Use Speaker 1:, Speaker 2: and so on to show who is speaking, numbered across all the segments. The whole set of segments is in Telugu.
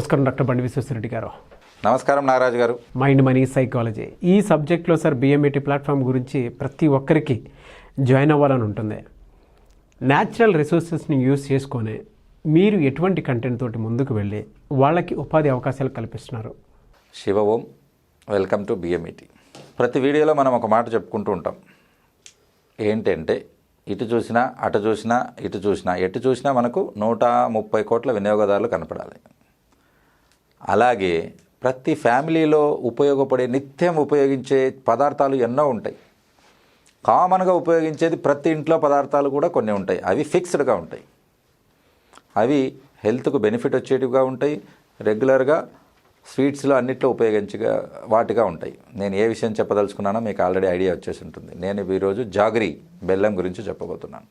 Speaker 1: నమస్కారం డాక్టర్ బండి విశ్వేశ్వరరెడ్డి గారు.
Speaker 2: నమస్కారం నాగరాజు గారు.
Speaker 1: మైండ్ మనీ సైకాలజీ ఈ సబ్జెక్ట్లో సార్ బిఎంఈటీ ప్లాట్ఫామ్ గురించి ప్రతి ఒక్కరికి జాయిన్ అవ్వాలని ఉంటుంది. న్యాచురల్ రిసోర్సెస్ని యూజ్ చేసుకొని మీరు ఎటువంటి కంటెంట్ తోటి ముందుకు వెళ్ళి వాళ్ళకి ఉపాధి అవకాశాలు కల్పిస్తున్నారు?
Speaker 2: శివ ఓం, వెల్కమ్ టు బిఎంఈటీ. ప్రతి వీడియోలో మనం ఒక మాట చెప్పుకుంటూ ఉంటాం. ఏంటంటే ఇటు చూసినా అటు చూసినా ఇటు చూసినా ఎటు చూసినా మనకు 130 కోట్ల వినియోగదారులు కనపడాలి. అలాగే ప్రతి ఫ్యామిలీలో ఉపయోగపడే నిత్యం ఉపయోగించే పదార్థాలు ఎన్నో ఉంటాయి. కామన్గా ఉపయోగించేది ప్రతి ఇంట్లో పదార్థాలు కూడా కొన్ని ఉంటాయి. అవి ఫిక్స్డ్గా ఉంటాయి. అవి హెల్త్కు బెనిఫిట్ వచ్చేటివిగా ఉంటాయి. రెగ్యులర్గా స్వీట్స్లో అన్నిట్లో ఉపయోగించగా వాటిగా ఉంటాయి. నేను ఏ విషయం చెప్పదలుచుకున్నానో మీకు ఆల్రెడీ ఐడియా వచ్చేసి ఉంటుంది. నేను ఈరోజు జాగరీ బెల్లం గురించి చెప్పబోతున్నాను.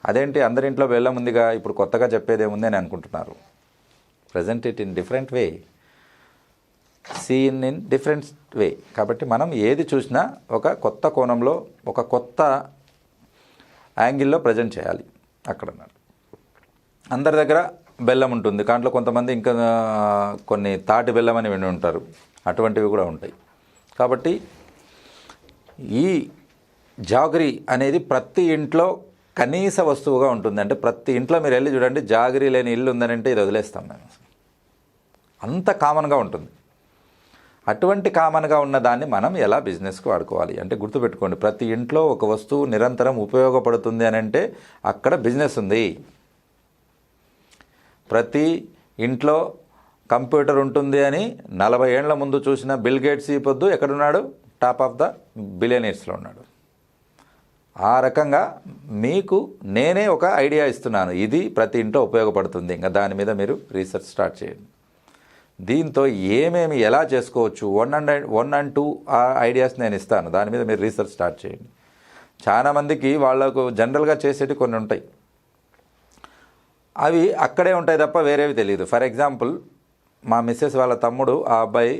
Speaker 2: అదేంటి అందరింట్లో బెల్లం ఉందిగా, ఇప్పుడు కొత్తగా చెప్పేదేముంది అని అనుకుంటున్నారు. Present it in different way, seen in different way. కాబట్టి మనం ఏది చూసినా ఒక కొత్త కోణంలో, ఒక కొత్త యాంగిల్లో ప్రజెంట్ చేయాలి. అక్కడ అందరి దగ్గర బెల్లం ఉంటుంది. దాంట్లో కొంతమంది ఇంకా కొన్ని తాటి బెల్లం అని విని ఉంటారు. అటువంటివి కూడా ఉంటాయి. కాబట్టి ఈ జాగరీ అనేది ప్రతి ఇంట్లో కనీస వస్తువుగా ఉంటుంది. అంటే ప్రతి ఇంట్లో మీరు వెళ్ళి చూడండి, జాగరీ లేని ఇల్లు ఉందనంటే ఇది వదిలేస్తాం మేము. అంత కామన్గా ఉంటుంది. అటువంటి కామన్గా ఉన్న దాన్ని మనం ఎలా బిజినెస్కి వాడుకోవాలి అంటే గుర్తుపెట్టుకోండి, ప్రతి ఇంట్లో ఒక వస్తువు నిరంతరం ఉపయోగపడుతుంది అని అంటే అక్కడ బిజినెస్ ఉంది. ప్రతి ఇంట్లో కంప్యూటర్ ఉంటుంది అని 40 ఏళ్ల ముందు చూసిన బిల్ గేట్స్ ఈ పొద్దు ఎక్కడున్నాడు? టాప్ ఆఫ్ ద బిలియనీర్స్లో ఉన్నాడు. ఆ రకంగా మీకు నేనే ఒక ఐడియా ఇస్తున్నాను, ఇది ప్రతి ఇంట్లో ఉపయోగపడుతుంది. ఇంకా దాని మీద మీరు రీసెర్చ్ స్టార్ట్ చేయండి. దీంతో ఏమేమి ఎలా చేసుకోవచ్చు 1 and 2 ఐడియాస్ నేను ఇస్తాను. దాని మీద మీరు రీసెర్చ్ స్టార్ట్ చేయండి. చాలామందికి వాళ్ళకు జనరల్గా చేసేటి కొన్ని ఉంటాయి, అవి అక్కడే ఉంటాయి తప్ప వేరేవి తెలియదు. ఫర్ ఎగ్జాంపుల్, మా మిస్సెస్ వాళ్ళ తమ్ముడు, ఆ అబ్బాయి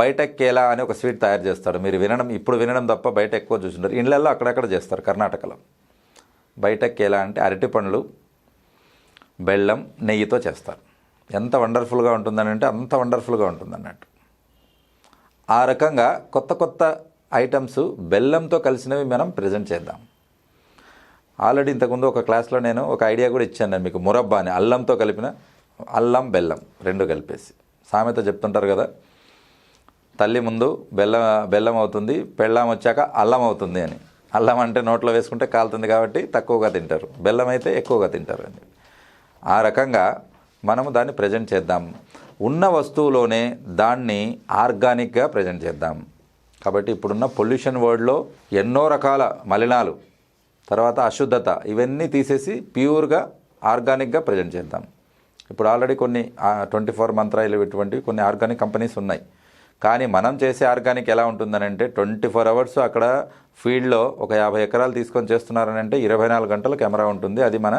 Speaker 2: బయటక్ కేలా అని ఒక స్వీట్ తయారు చేస్తాడు. మీరు ఇప్పుడు వినడం తప్ప బయట ఎక్కువ చూసింటారు. ఇళ్ళల్లో అక్కడక్కడ చేస్తారు. కర్ణాటకలో బయటక్ కేలా అంటే అరటి పండ్లు, బెల్లం, నెయ్యితో చేస్తారు. ఎంత వండర్ఫుల్గా ఉంటుందని అంటే అంత వండర్ఫుల్గా ఉంటుంది అన్నట్టు. ఆ రకంగా కొత్త కొత్త ఐటమ్స్ బెల్లంతో కలిసినవి మనం ప్రజెంట్ చేద్దాం. ఆల్రెడీ ఇంతకుముందు ఒక క్లాస్లో నేను ఒక ఐడియా కూడా ఇచ్చాను మీకు. మురబ్బా అని, అల్లంతో కలిపిన, బెల్లం రెండు కలిపేసి. సామెత చెప్తుంటారు కదా, తల్లి ముందు బెల్లం అవుతుంది, పెళ్ళాం వచ్చాక అల్లం అవుతుంది అని. అల్లం అంటే నోట్లో వేసుకుంటే కాలుతుంది కాబట్టి తక్కువగా తింటారు, బెల్లం అయితే ఎక్కువగా తింటారు అని. ఆ రకంగా మనము దాన్ని ప్రజెంట్ చేద్దాం. ఉన్న వస్తువులోనే దాన్ని ఆర్గానిక్గా ప్రజెంట్ చేద్దాం. కాబట్టి ఇప్పుడున్న పొల్యూషన్ వరల్డ్లో ఎన్నో రకాల మలినాలు, తర్వాత అశుద్ధత, ఇవన్నీ తీసేసి ప్యూర్గా ఆర్గానిక్గా ప్రజెంట్ చేద్దాం. ఇప్పుడు ఆల్రెడీ కొన్ని 24 మంత్రాలు ఇటువంటివి కొన్ని ఆర్గానిక్ కంపెనీస్ ఉన్నాయి. కానీ మనం చేసే ఆర్గానిక్ ఎలా ఉంటుందని అంటే 24 అవర్స్ అక్కడ ఫీల్డ్లో ఒక 50 ఎకరాలు తీసుకొని చేస్తున్నారని అంటే 24 గంటలు కెమెరా ఉంటుంది. అది మన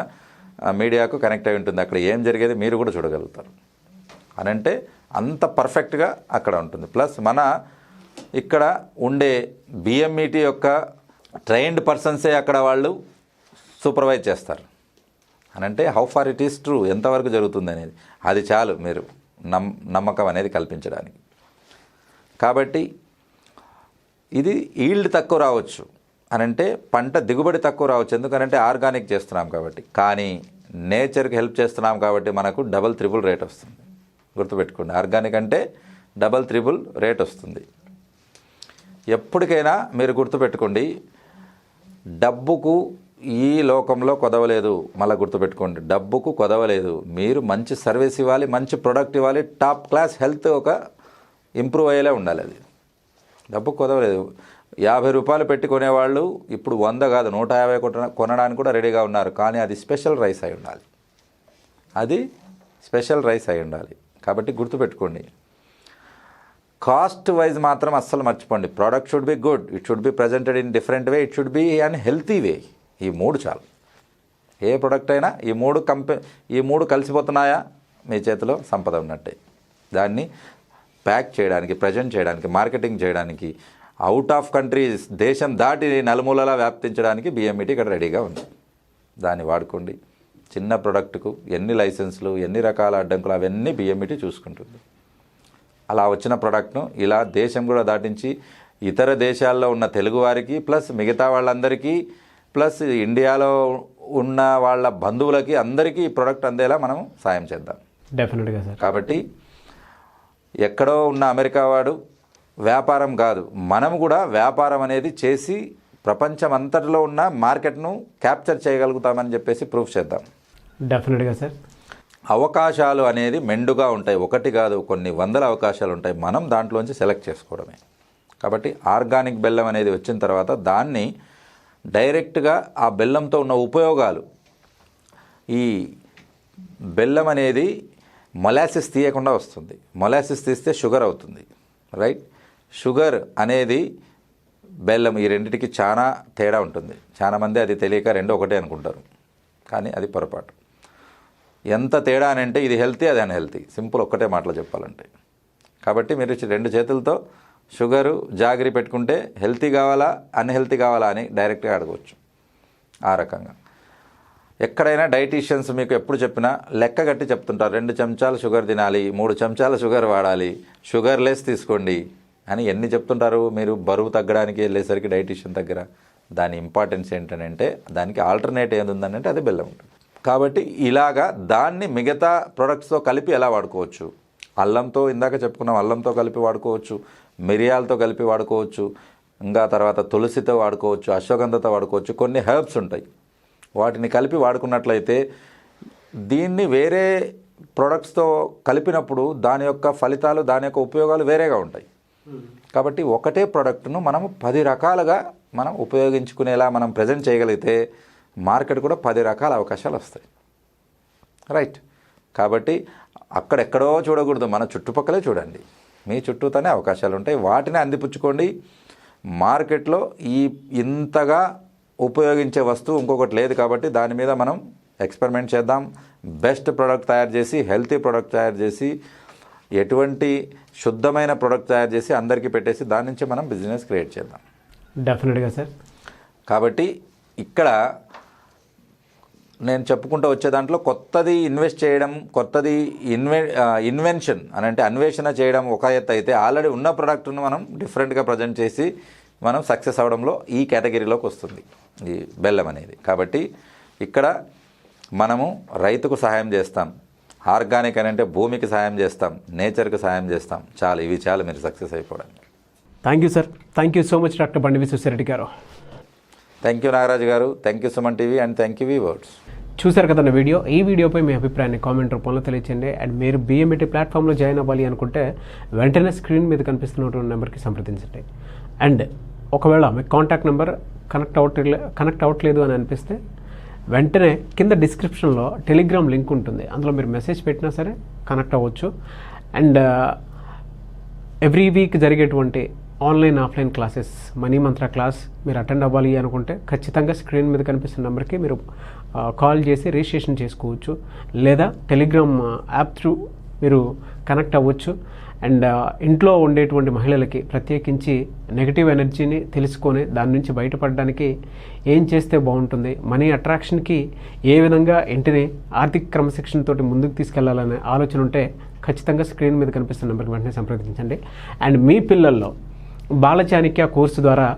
Speaker 2: మీడియాకు కనెక్ట్ అయి ఉంటుంది. అక్కడ ఏం జరిగేది మీరు కూడా చూడగలుగుతారు. అని అంటే అంత పర్ఫెక్ట్గా అక్కడ ఉంటుంది. ప్లస్ మన ఇక్కడ ఉండే బిఎంఈటీ యొక్క ట్రైన్డ్ పర్సన్సే అక్కడ వాళ్ళు సూపర్వైజ్ చేస్తారు. అని అంటే how far it is true, ఎంతవరకు జరుగుతుంది అనేది, అది చాలు మీరు నమ్మకం అనేది కల్పించడానికి. కాబట్టి ఇది ఈల్డ్ తక్కువ రావచ్చు అని అంటే, పంట దిగుబడి తక్కువ రావచ్చు, ఎందుకనంటే ఆర్గానిక్ చేస్తున్నాం కాబట్టి. కానీ నేచర్కి హెల్ప్ చేస్తున్నాం కాబట్టి మనకు 3 రేట్ వస్తుంది. గుర్తుపెట్టుకోండి, ఆర్గానిక్ అంటే 3 రేట్ వస్తుంది. ఎప్పటికైనా మీరు గుర్తుపెట్టుకోండి, డబ్బుకు ఈ లోకంలో కొదవలేదు. మళ్ళీ గుర్తుపెట్టుకోండి, డబ్బుకు కొదవలేదు. మీరు మంచి సర్వీస్ ఇవ్వాలి, మంచి ప్రోడక్ట్ ఇవ్వాలి, టాప్ క్లాస్ హెల్త్ ఒక ఇంప్రూవ్ అయ్యేలా ఉండాలి. అది డబ్బుకు కొదవలేదు. 50 రూపాయలు పెట్టుకునేవాళ్ళు ఇప్పుడు 100 కాదు 150 కొనడానికి కూడా రెడీగా ఉన్నారు. కానీ అది స్పెషల్ రైస్ అయి ఉండాలి. అది స్పెషల్ రైస్ అయి ఉండాలి. కాబట్టి గుర్తుపెట్టుకోండి, కాస్ట్ వైజ్ మాత్రం అస్సలు మర్చిపోండి. Product should be good, it should be presented in different way, it should be an healthy way. ఈ 3 చాలు. ఏ ప్రోడక్ట్ అయినా ఈ మూడు కలిసిపోతున్నాయా మీ చేతిలో సంపద ఉన్నట్టే. దాన్ని ప్యాక్ చేయడానికి, ప్రజెంట్ చేయడానికి, మార్కెటింగ్ చేయడానికి, అవుట్ ఆఫ్ కంట్రీస్, దేశం దాటి నలుమూలలా వ్యాప్తించడానికి బిఎంఈటీ ఇక్కడ రెడీగా ఉంది. దాన్ని వాడుకోండి, చిన్న ప్రొడక్ట్కు ఎన్ని లైసెన్సులు, ఎన్ని రకాల అడ్డంకులు అవన్నీ బిఎంఈటీ చూసుకుంటుంది. అలా వచ్చిన ప్రోడక్ట్ను ఇలా దేశం కూడా దాటించి ఇతర దేశాల్లో ఉన్న తెలుగువారికి ప్లస్ మిగతా వాళ్ళందరికీ ప్లస్ ఇండియాలో ఉన్న వాళ్ళ బంధువులకి అందరికీ ఈ ప్రోడక్ట్ అందేలా మనం సాయం చేద్దాం.
Speaker 1: డెఫినెట్గా సార్.
Speaker 2: కాబట్టి ఎక్కడో ఉన్న అమెరికా వాడు వ్యాపారం కాదు, మనం కూడా వ్యాపారం అనేది చేసి ప్రపంచం అంతటిలో ఉన్న మార్కెట్ను క్యాప్చర్ చేయగలుగుతామని చెప్పేసి ప్రూఫ్ చేద్దాం.
Speaker 1: డెఫినెట్గా సార్.
Speaker 2: అవకాశాలు అనేది మెండుగా ఉంటాయి, ఒకటి కాదు కొన్ని వందల అవకాశాలు ఉంటాయి, మనం దాంట్లోంచి సెలెక్ట్ చేసుకోవడమే. కాబట్టి ఆర్గానిక్ బెల్లం అనేది వచ్చిన తర్వాత దాన్ని డైరెక్ట్గా ఆ బెల్లంతో ఉన్న ఉపయోగాలు, ఈ బెల్లం అనేది మొలాసిస్ తీయకుండా వస్తుంది, మొలాసిస్ తీస్తే షుగర్ అవుతుంది, రైట్. షుగర్ అనేది బెల్లం ఈ రెండిటికి చాలా తేడా ఉంటుంది. చాలామంది అది తెలియక రెండు ఒకటే అనుకుంటారు, కానీ అది పొరపాటు. ఎంత తేడా అని అంటే ఇది హెల్తీ అది అన్హెల్తీ, సింపుల్ ఒక్కటే మాటలో చెప్పాలంటే. కాబట్టి మీరు రెండు చేతులతో షుగరు జాగరీ పెట్టుకుంటే హెల్తీ కావాలా అన్హెల్తీ కావాలా అని డైరెక్ట్గా అడగవచ్చు. ఆ రకంగా ఎక్కడైనా డైటీషియన్స్ మీకు ఎప్పుడు చెప్పినా లెక్క కట్టి చెప్తుంటారు, 2 చెంచాలు షుగర్ తినాలి, 3 చెంచాల షుగర్ వాడాలి, షుగర్ లెస్ తీసుకోండి అని ఎన్ని చెప్తుంటారు. మీరు బరువు తగ్గడానికి వెళ్ళేసరికి డైటీషియన్ దగ్గర దాని ఇంపార్టెన్స్ ఏంటంటే దానికి ఆల్టర్నేట్ ఏది ఉందంటే అది బెల్లం ఉంటుంది. కాబట్టి ఇలాగా దాన్ని మిగతా ప్రొడక్ట్స్తో కలిపి ఎలా వాడుకోవచ్చు, అల్లంతో ఇందాక చెప్పుకున్నాం, అల్లంతో కలిపి వాడుకోవచ్చు, మిరియాలతో కలిపి వాడుకోవచ్చు, ఇంకా తర్వాత తులసితో వాడుకోవచ్చు, అశ్వగంధతో వాడుకోవచ్చు, కొన్ని హెర్బ్స్ ఉంటాయి వాటిని కలిపి వాడుకున్నట్లయితే దీన్ని వేరే ప్రొడక్ట్స్తో కలిపినప్పుడు దాని యొక్క ఫలితాలు దాని యొక్క ఉపయోగాలు వేరేగా ఉంటాయి. కాబట్టి ఒకటే ప్రోడక్ట్ను మనము 10 రకాలుగా మనం ఉపయోగించుకునేలా మనం ప్రజెంట్ చేయగలిగితే మార్కెట్ కూడా 10 రకాల అవకాశాలు వస్తాయి, రైట్. కాబట్టి అక్కడెక్కడో చూడకూడదు, మన చుట్టుపక్కలే చూడండి, మీ చుట్టూతోనే అవకాశాలు ఉంటాయి, వాటిని అందిపుచ్చుకోండి. మార్కెట్లో ఇంతగా ఉపయోగించే వస్తువు ఇంకొకటి లేదు కాబట్టి దాని మీద మనం ఎక్స్పెరిమెంట్ చేద్దాం. బెస్ట్ ప్రోడక్ట్ తయారు చేసి, హెల్తీ ప్రోడక్ట్ తయారు చేసి, ఎటువంటి శుద్ధమైన ప్రోడక్ట్ తయారు చేసి అందరికీ పెట్టేసి దాని నుంచి మనం బిజినెస్ క్రియేట్ చేద్దాం.
Speaker 1: డెఫినెట్గా సార్.
Speaker 2: కాబట్టి ఇక్కడ నేను చెప్పుకుంటూ వచ్చే దాంట్లో కొత్తది ఇన్వెస్ట్ చేయడం, కొత్తది ఇన్వెన్షన్ అని అంటే అన్వేషణ చేయడం ఒక ఎత్తు అయితే, ఆల్రెడీ ఉన్న ప్రోడక్ట్ను మనం డిఫరెంట్గా ప్రజెంట్ చేసి మనం సక్సెస్ అవడంలో ఈ కేటగిరీలోకి వస్తుంది ఈ బెల్లం అనేది. కాబట్టి ఇక్కడ మనము రైతుకు సహాయం చేస్తాం, ఆర్గానిక్ అని అంటే భూమికి సహాయం చేస్తాం, నేచర్కి సహాయం చేస్తాం, చాలు, ఇవి చాలు మీరు సక్సెస్ అయిపోవడానికి.
Speaker 1: Thank you sir. Thank you so much doctor Bandi Vishweshwar Reddy garu.
Speaker 2: Thank you Nagaraju garu, thank you Suman TV and thank you viewers.
Speaker 1: చూశారు కదా వీడియో. ఈ వీడియోపై మీ అభిప్రాయాన్ని కామెంట్ రూపంలో తెలియచేయండి. అండ్ మీరు బిఎంఈటీ ప్లాట్ఫామ్లో జాయిన్ అవ్వాలి అనుకుంటే వెంటనే స్క్రీన్ మీద కనిపిస్తున్నటువంటి నెంబర్కి సంప్రదించండి. అండ్ ఒకవేళ మీ కాంటాక్ట్ నెంబర్ కనెక్ట్ అవ్వట్లేదు అని అనిపిస్తే వెంటనే కింద డిస్క్రిప్షన్లో టెలిగ్రామ్ లింక్ ఉంటుంది, అందులో మీరు మెసేజ్ పెట్టినా సరే కనెక్ట్ అవ్వచ్చు. అండ్ ఎవ్రీ వీక్ జరిగేటువంటి ఆన్లైన్ ఆఫ్లైన్ క్లాసెస్, మనీ మంత్ర క్లాస్ మీరు అటెండ్ అవ్వాలి అనుకుంటే ఖచ్చితంగా స్క్రీన్ మీద కనిపిస్తున్న నెంబర్కి మీరు కాల్ చేసి రిజిస్ట్రేషన్ చేసుకోవచ్చు, లేదా టెలిగ్రామ్ యాప్ త్రూ మీరు కనెక్ట్ అవ్వచ్చు. అండ్ ఇంట్లో ఉండేటువంటి మహిళలకి ప్రత్యేకించి నెగిటివ్ ఎనర్జీని తెలుసుకొని దాని నుంచి బయటపడడానికి ఏం చేస్తే బాగుంటుంది, మనీ అట్రాక్షన్కి ఏ విధంగా ఇంటిని ఆర్థిక క్రమశిక్షణతోటి ముందుకు తీసుకెళ్లాలనే ఆలోచన ఉంటే ఖచ్చితంగా స్క్రీన్ మీద కనిపిస్తున్న నెంబర్కి వెంటనే సంప్రదించండి. అండ్ మీ పిల్లల్లో బాలచాణిక్య కోర్సు ద్వారా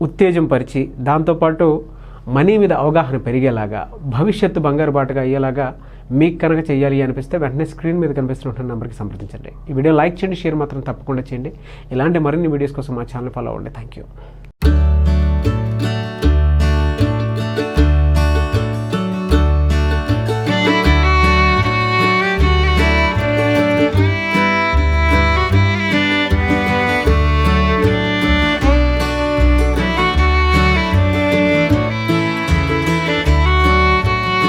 Speaker 1: ఉత్తేజం పరిచి దాంతోపాటు మనీ మీద అవగాహన పెరిగేలాగా, భవిష్యత్తు బంగారు బాటగా అయ్యేలాగా మీకు కనుక చేయాలి అనిపిస్తే వెంటనే స్క్రీన్ మీద కనిపిస్తున్న నెంబర్కి సంప్రదించండి. ఈ వీడియో లైక్ చేయండి, షేర్ మాత్రం తప్పకుండా చేయండి. ఇలాంటి మరిన్ని వీడియోస్ కోసం మా ఛానల్ ఫాలో అవ్వండి. Thank you.